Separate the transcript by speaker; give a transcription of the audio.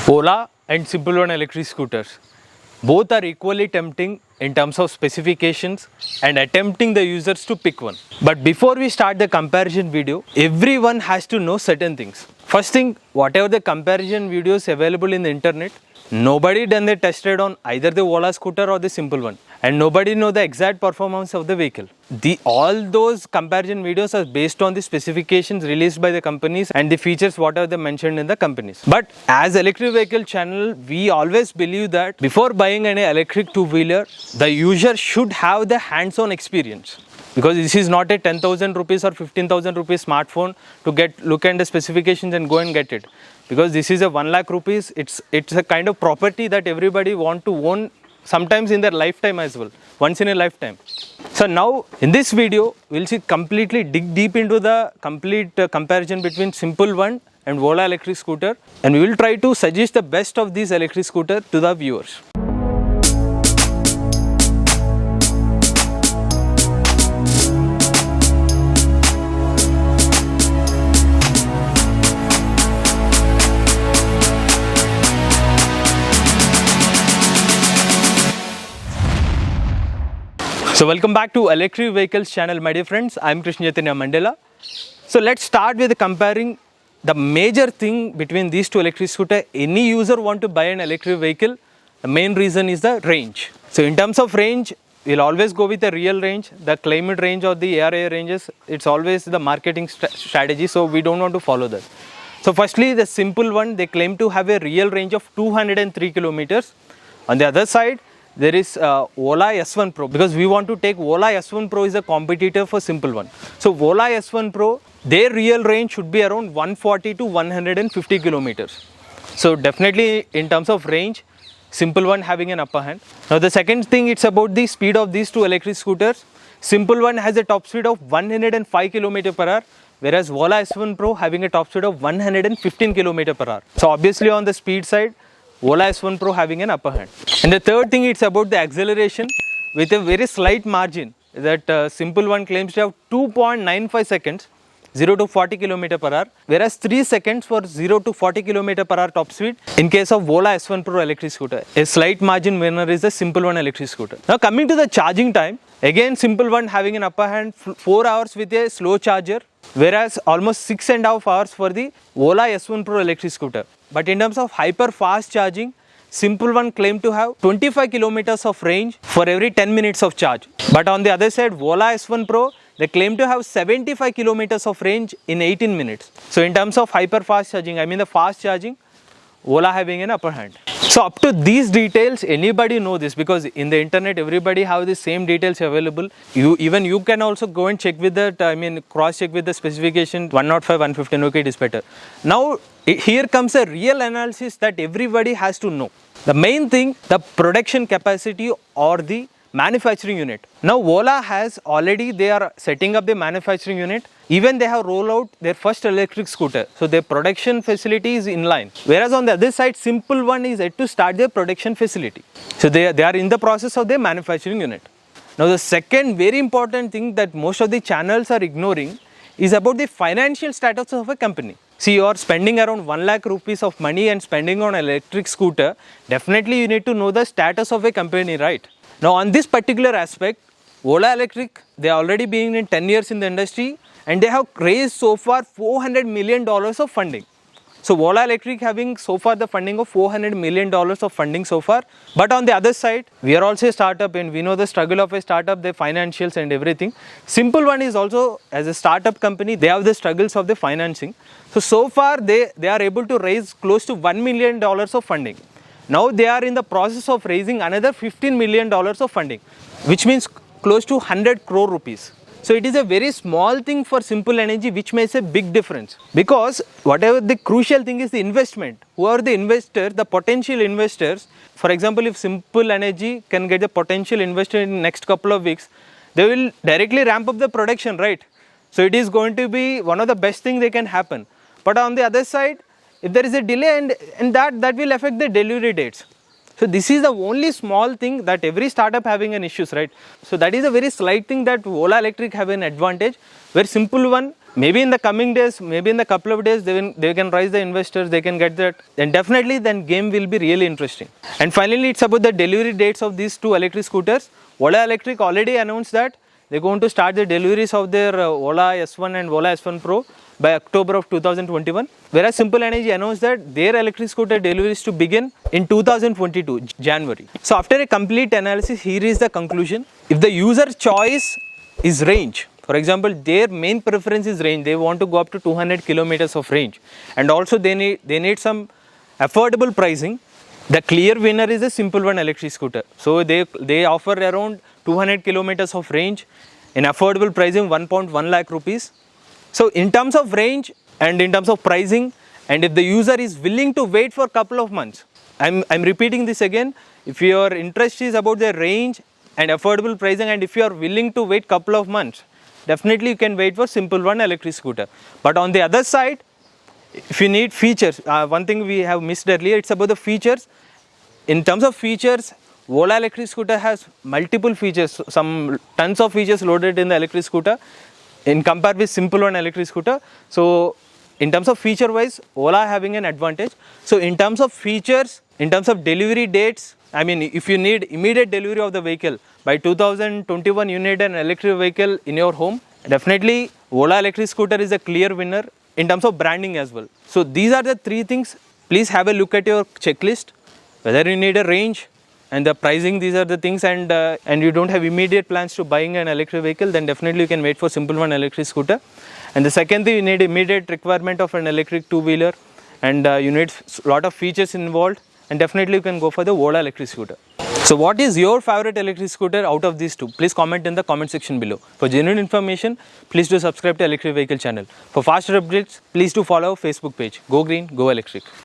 Speaker 1: Ola and Simple One electric scooters. Both are equally tempting in terms of specifications and attempting the users to pick one. But before we start the comparison video, everyone has to know certain things. First thing, whatever the comparison videos available in the internet, nobody done the test ride on either the Ola scooter or the Simple One, and nobody know the exact performance of the vehicle. All those comparison videos are based on the specifications released by the companies and the features whatever they mentioned in the companies. But as electric vehicle channel, we always believe that before buying any electric two-wheeler, the user should have the hands-on experience. Because this is not a 10,000 rupees or 15,000 rupees smartphone to look at the specifications and go and get it. Because this is a 1 lakh rupees, it's a kind of property that everybody want to own sometimes in their lifetime as well, once in a lifetime. So now in this video, we'll completely dig deep into the complete comparison between Simple One and Ola electric scooter, and we will try to suggest the best of these electric scooter to the viewers. So welcome back to Electric Vehicles channel, my dear friends. I am Krishna Chaitanya Mandela. So let's start with comparing the major thing between these two electric scooters. Any user want to buy an electric vehicle, the main reason is the range. So in terms of range, we'll always go with the real range. The claimed range or the ARAI ranges, it's always the marketing strategy, so we don't want to follow that. So firstly, the Simple One, they claim to have a real range of 203 kilometers. On the other side, there is Ola S1 Pro, because we want to take Ola S1 Pro is a competitor for Simple One. So Ola S1 Pro, their real range should be around 140 to 150 kilometers. So definitely in terms of range, Simple One having an upper hand. Now the second thing, it's about the speed of these two electric scooters. Simple One has a top speed of 105 km per hour, whereas Ola S1 Pro having a top speed of 115 km per hour. So obviously on the speed side, Ola S1 Pro having an upper hand. And the third thing, it's about the acceleration with a very slight margin that Simple One claims to have 2.95 seconds 0 to 40 km per hour, whereas 3 seconds for 0 to 40 km per hour top speed in case of Ola S1 Pro electric scooter. A slight margin winner is the Simple One electric scooter. Now coming to the charging time, again Simple One having an upper hand, 4 hours with a slow charger, whereas almost 6.5 hours for the Ola S1 Pro electric scooter. But in terms of hyper fast charging, Simple One claimed to have 25 kilometers of range for every 10 minutes of charge. But on the other side, Ola S1 Pro, they claim to have 75 kilometers of range in 18 minutes. So in terms of hyper fast charging, I mean the fast charging, Ola having an upper hand. So up to these details, anybody know this, because in the internet everybody have the same details available. Even you can also go and check with that, cross check with the specification 105, 115, okay, it is better. Now here comes a real analysis that everybody has to know. The main thing, the production capacity or the manufacturing unit. Now Ola has already, they are setting up the manufacturing unit. Even they have rolled out their first electric scooter. So their production facility is in line. Whereas on the other side, Simple One is yet to start their production facility. So they are in the process of their manufacturing unit. Now the second very important thing that most of the channels are ignoring is about the financial status of a company. See, you are spending around 1 lakh rupees of money and spending on an electric scooter. Definitely you need to know the status of a company, right? Now on this particular aspect, Ola Electric, they are already been in 10 years in the industry and they have raised so far $400 million of funding. So Ola Electric having so far the funding of $400 million of funding so far. But on the other side, we are also a startup and we know the struggle of a startup, the financials and everything. Simple One is also, as a startup company, they have the struggles of the financing. So far they are able to raise close to $1 million of funding. Now they are in the process of raising another $15 million of funding, which means close to 100 crore rupees. So it is a very small thing for Simple Energy, which makes a big difference. Because whatever the crucial thing is the investment. Who are the investors, the potential investors? For example, if Simple Energy can get a potential investor in the next couple of weeks, they will directly ramp up the production, right? So it is going to be one of the best things that can happen. But on the other side, if there is a delay and that will affect the delivery dates. So this is the only small thing that every startup having an issues, right? So that is a very slight thing that Ola Electric have an advantage, where Simple One, maybe in the coming days, maybe in the couple of days, they can raise the investors, they can get that, and definitely then game will be really interesting. And finally, it's about the delivery dates of these two electric scooters. Ola Electric already announced that they're going to start the deliveries of their Ola S1 and Ola S1 Pro by October of 2021, whereas Simple Energy announced that their electric scooter deliveries to begin in 2022 January. So after a complete analysis, here is the conclusion. If the user choice is range, for example, their main preference is range, they want to go up to 200 kilometers of range, and also they need some affordable pricing, the clear winner is a Simple One electric scooter. So they offer around 200 kilometers of range in affordable pricing, 1.1 lakh rupees. So in terms of range and in terms of pricing, and if the user is willing to wait for a couple of months, I'm repeating this again, if your interest is about the range and affordable pricing, and if you are willing to wait couple of months, definitely you can wait for Simple One electric scooter. But on the other side, if you need features, one thing we have missed earlier, it's about the features. In terms of features, Ola electric scooter has multiple features, some tons of features loaded in the electric scooter in compare with Simple One electric scooter. So in terms of feature wise, Ola having an advantage. So in terms of features, in terms of delivery dates, I mean, if you need immediate delivery of the vehicle by 2021, you need an electric vehicle in your home, definitely Ola electric scooter is a clear winner in terms of branding as well. So these are the three things. Please have a look at your checklist, whether you need a range and the pricing, these are the things, and you don't have immediate plans to buying an electric vehicle, then definitely you can wait for Simple One electric scooter. And the second thing, you need immediate requirement of an electric two-wheeler, and you need a lot of features involved, and definitely you can go for the Ola electric scooter. So what is your favorite electric scooter out of these two? Please comment in the comment section below. For genuine information, please do subscribe to Electric Vehicle channel. For faster updates, please do follow our Facebook page. Go Green, Go Electric.